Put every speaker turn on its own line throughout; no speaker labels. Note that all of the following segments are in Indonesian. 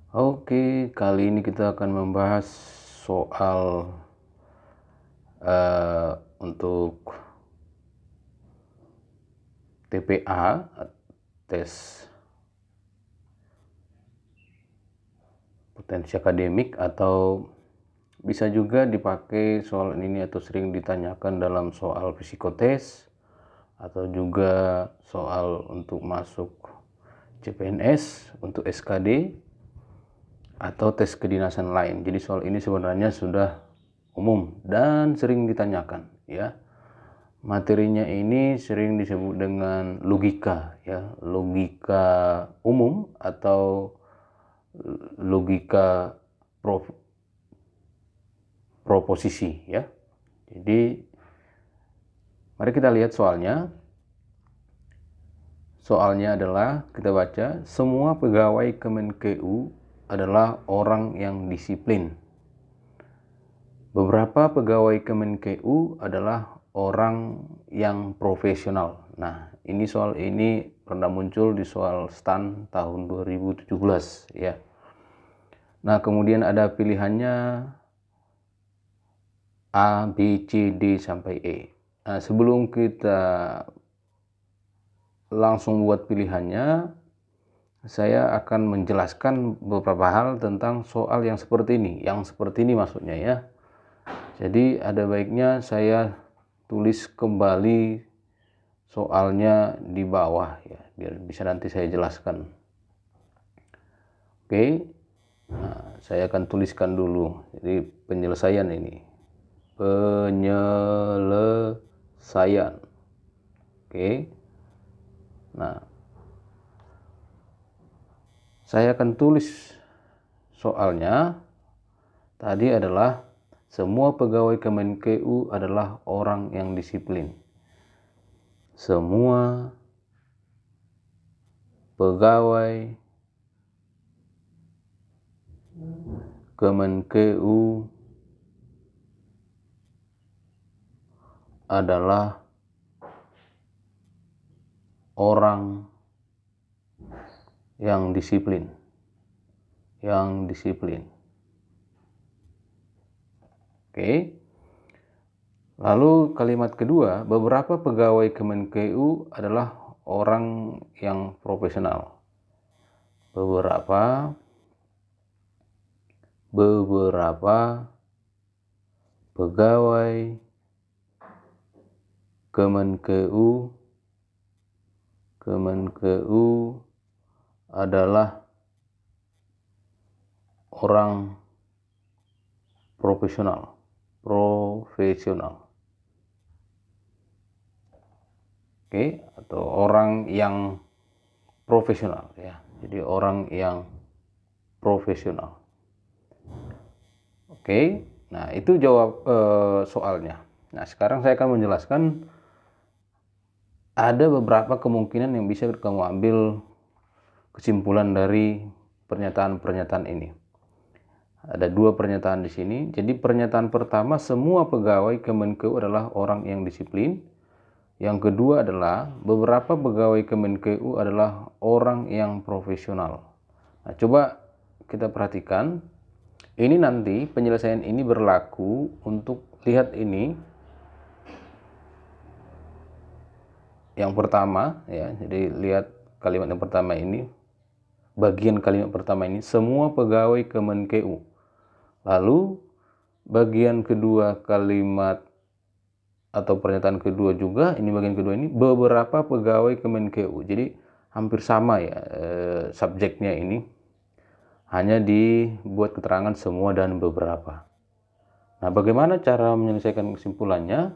Oke, kali ini kita akan membahas soal untuk TPA, tes potensi akademik, atau bisa juga dipakai soal ini atau sering ditanyakan dalam soal psikotes, atau juga soal untuk masuk CPNS, untuk SKD, atau tes kedinasan lain. Jadi soal ini sebenarnya sudah umum dan sering ditanyakan, ya. Materinya ini sering disebut dengan logika, ya, logika umum atau logika proposisi, ya. Jadi mari kita lihat soalnya. Soalnya adalah, kita baca, semua pegawai Kemenkeu adalah orang yang disiplin. Beberapa pegawai Kemenkeu adalah orang yang profesional. Nah, ini soal ini pernah muncul di soal STAN tahun 2017, ya. Nah, kemudian ada pilihannya A, B, C, D sampai E. Nah, sebelum kita langsung buat pilihannya, saya akan menjelaskan beberapa hal tentang soal yang seperti ini. Yang seperti ini maksudnya, ya. Jadi ada baiknya saya tulis kembali soalnya di bawah, ya, biar bisa nanti saya jelaskan. Oke, nah, saya akan tuliskan dulu. Jadi penyelesaian ini, penyelesaian. Oke, nah, saya akan tulis soalnya tadi adalah semua pegawai Kemenkeu adalah orang yang disiplin. Semua pegawai Kemenkeu adalah orang yang disiplin. Yang disiplin. Oke. Lalu kalimat kedua, beberapa pegawai Kemenkeu adalah orang yang profesional. Beberapa pegawai Kemenkeu adalah orang profesional. Oke, atau orang yang profesional, ya. Jadi orang yang profesional. Oke, nah itu jawab soalnya. Nah, sekarang saya akan menjelaskan ada beberapa kemungkinan yang bisa kamu ambil kesimpulan dari pernyataan-pernyataan ini. Ada dua pernyataan di sini. Jadi pernyataan pertama, semua pegawai Kemenkeu adalah orang yang disiplin. Yang kedua adalah beberapa pegawai Kemenkeu adalah orang yang profesional. Nah, coba kita perhatikan. Ini nanti penyelesaian ini berlaku untuk lihat ini. Yang pertama, ya. Jadi lihat kalimat yang pertama ini. Bagian kalimat pertama ini, semua pegawai Kemenkeu. Lalu bagian kedua kalimat atau pernyataan kedua juga, ini bagian kedua ini, beberapa pegawai Kemenkeu. Jadi hampir sama, ya, subjeknya ini. Hanya dibuat keterangan semua dan beberapa. Nah, bagaimana cara menyelesaikan kesimpulannya?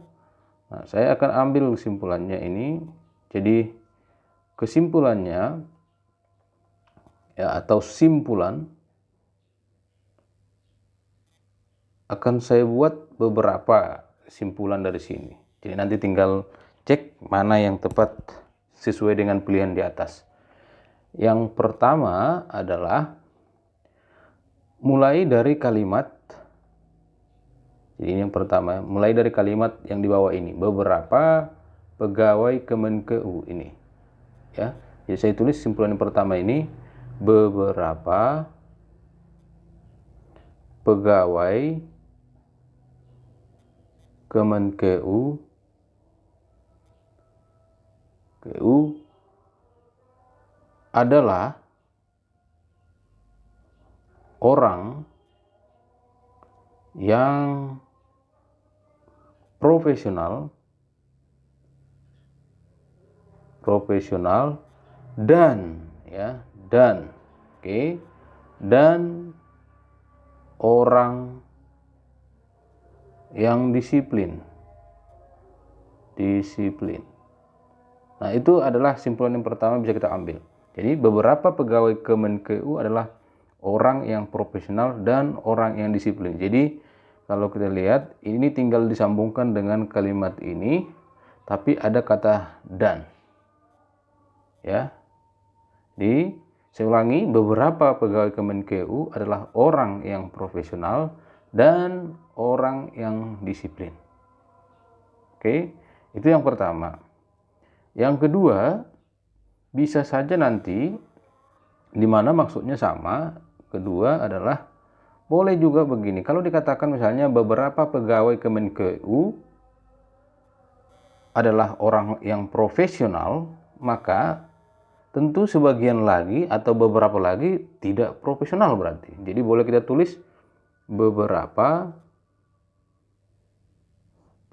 Nah, saya akan ambil kesimpulannya ini. Jadi kesimpulannya, ya, atau simpulan akan saya buat beberapa kesimpulan dari sini. Jadi nanti tinggal cek mana yang tepat sesuai dengan pilihan di atas. Yang pertama adalah mulai dari kalimat. Jadi ini yang pertama, mulai dari kalimat yang di bawah ini, beberapa pegawai Kemenkeu ini, ya. Jadi saya tulis simpulan yang pertama ini, beberapa pegawai Kemenkeu adalah orang yang profesional dan dan orang yang disiplin. Nah, itu adalah kesimpulan yang pertama bisa kita ambil. Jadi beberapa pegawai Kemenkeu adalah orang yang profesional dan orang yang disiplin. Jadi kalau kita lihat ini tinggal disambungkan dengan kalimat ini, tapi ada kata dan. Ya. Saya ulangi, beberapa pegawai Kemenkeu adalah orang yang profesional dan orang yang disiplin. Oke, itu yang pertama. Yang kedua, bisa saja nanti di mana maksudnya sama. Kedua adalah boleh juga begini. Kalau dikatakan misalnya beberapa pegawai Kemenkeu adalah orang yang profesional, maka tentu sebagian lagi atau beberapa lagi tidak profesional berarti. Jadi boleh kita tulis beberapa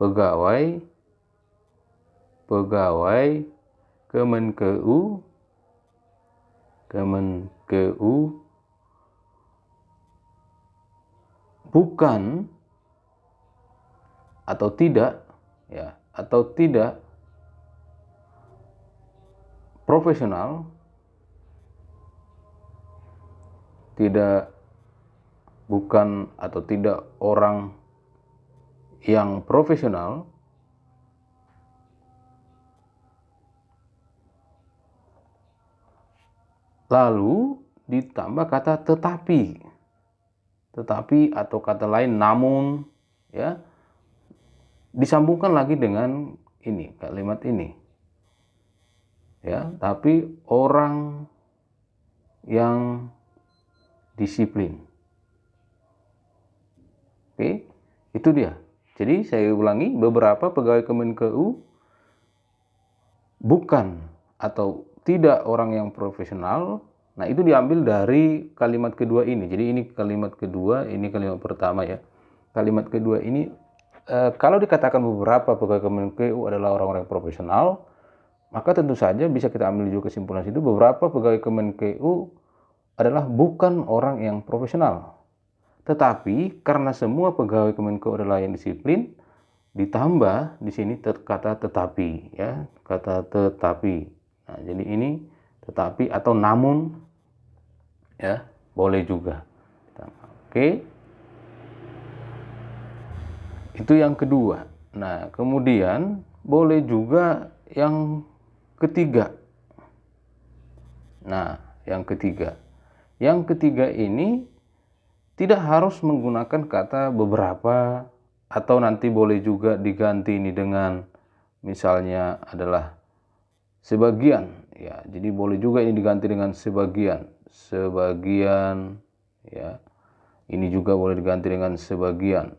pegawai Kemenkeu bukan atau tidak profesional, bukan atau tidak orang yang profesional, lalu ditambah kata tetapi atau kata lain namun, ya, disambungkan lagi dengan ini, kalimat ini, ya, tapi orang yang disiplin. Oke, itu dia. Jadi saya ulangi, beberapa pegawai Kemenkeu bukan atau tidak orang yang profesional. Nah, itu diambil dari kalimat kedua ini. Jadi ini kalimat kedua, ini kalimat pertama ya. Kalimat kedua ini kalau dikatakan beberapa pegawai Kemenkeu adalah orang-orang profesional, maka tentu saja bisa kita ambil juga kesimpulan situ beberapa pegawai Kemenkeu adalah bukan orang yang profesional. Tetapi karena semua pegawai Kemenkeu adalah yang disiplin, ditambah di sini kata tetapi, ya, kata tetapi. Nah, jadi ini tetapi atau namun, ya, boleh juga. Oke. Itu yang kedua. Nah, kemudian boleh juga yang ketiga. Nah, yang ketiga. Yang ketiga ini tidak harus menggunakan kata beberapa, atau nanti boleh juga diganti ini dengan misalnya adalah sebagian, ya. Jadi boleh juga ini diganti dengan sebagian, ya. Ini juga boleh diganti dengan sebagian,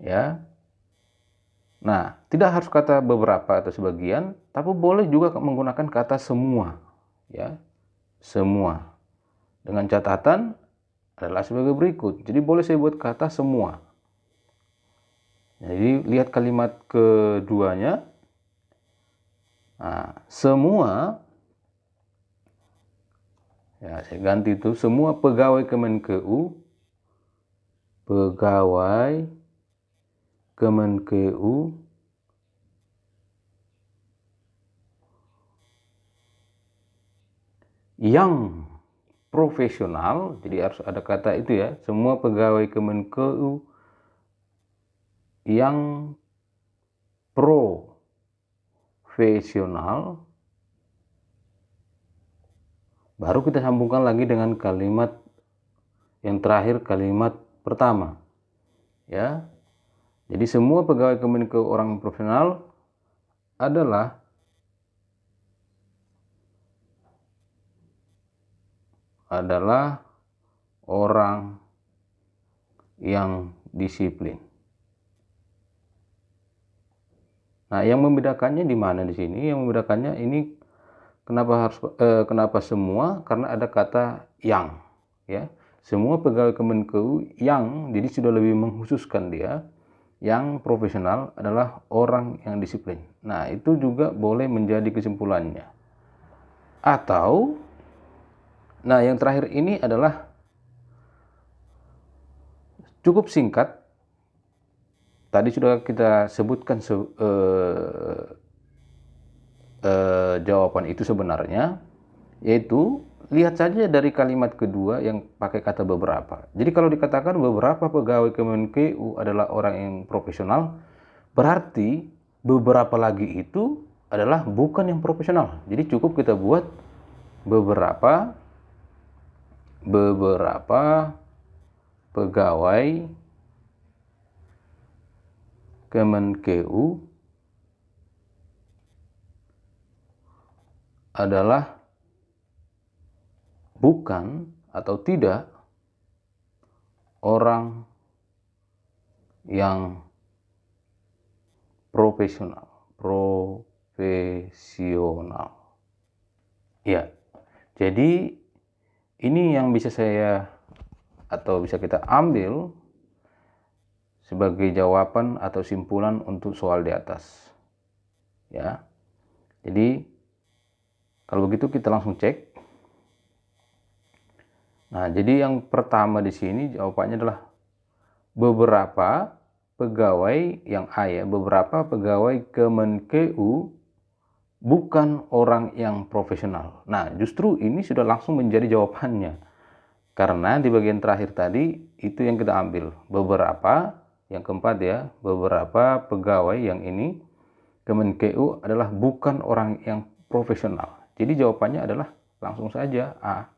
ya. Nah, tidak harus kata beberapa atau sebagian, tapi boleh juga menggunakan kata semua, ya, semua. Dengan catatan adalah sebagai berikut. Jadi boleh saya buat kata semua. Jadi lihat kalimat keduanya. Nah, semua, ya, saya ganti itu, semua pegawai Kemenkeu yang profesional, jadi harus ada kata itu ya, semua pegawai Kemenkeu yang profesional, baru kita sambungkan lagi dengan kalimat yang terakhir, kalimat pertama, ya. Jadi semua pegawai Kemenkeu orang profesional adalah adalah orang yang disiplin. Nah, yang membedakannya di mana di sini? Yang membedakannya ini kenapa semua? Karena ada kata yang, ya. Semua pegawai Kemenkeu yang, jadi sudah lebih mengkhususkan dia, yang profesional adalah orang yang disiplin. Nah, itu juga boleh menjadi kesimpulannya. Atau, nah yang terakhir ini adalah cukup singkat. Tadi sudah kita sebutkan jawaban itu sebenarnya, yaitu lihat saja dari kalimat kedua yang pakai kata beberapa. Jadi kalau dikatakan beberapa pegawai Kemenkeu adalah orang yang profesional, berarti beberapa lagi itu adalah bukan yang profesional. Jadi cukup kita buat beberapa pegawai Kemenkeu adalah bukan atau tidak orang yang profesional. Ya, jadi ini yang bisa kita ambil sebagai jawaban atau simpulan untuk soal di atas. Ya. Jadi kalau begitu kita langsung cek. Nah, jadi yang pertama di sini jawabannya adalah beberapa pegawai yang A ya, beberapa pegawai Kemenkeu bukan orang yang profesional. Nah, justru ini sudah langsung menjadi jawabannya. Karena di bagian terakhir tadi itu yang kita ambil. Beberapa, yang keempat ya, beberapa pegawai yang ini Kemenkeu adalah bukan orang yang profesional. Jadi jawabannya adalah langsung saja A.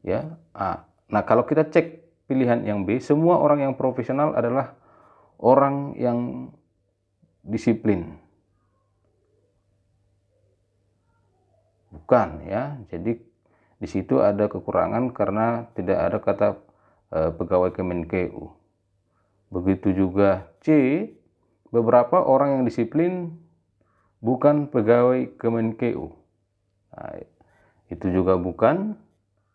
Ya, A. Nah, kalau kita cek pilihan yang B, semua orang yang profesional adalah orang yang disiplin. Bukan ya. Jadi di situ ada kekurangan karena tidak ada kata pegawai Kemenkeu. Begitu juga C, beberapa orang yang disiplin bukan pegawai Kemenkeu. Nah, itu juga bukan.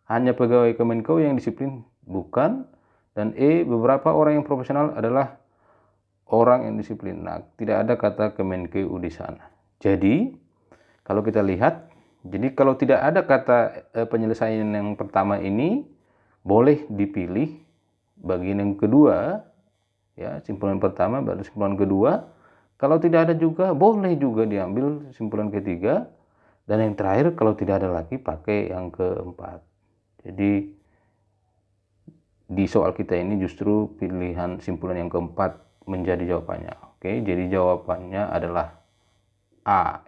Hanya pegawai Kemenkeu yang disiplin bukan. Dan E, beberapa orang yang profesional adalah orang yang disiplin. Nah, tidak ada kata Kemenkeu di sana. Jadi, kalau kita lihat, jadi kalau tidak ada kata penyelesaian yang pertama ini, boleh dipilih bagian yang kedua, ya, simpulan pertama baru simpulan kedua. Kalau tidak ada juga, boleh juga diambil simpulan ketiga. Dan yang terakhir, kalau tidak ada lagi, pakai yang keempat. Jadi, di soal kita ini justru pilihan simpulan yang keempat menjadi jawabannya. Oke, jadi jawabannya adalah A.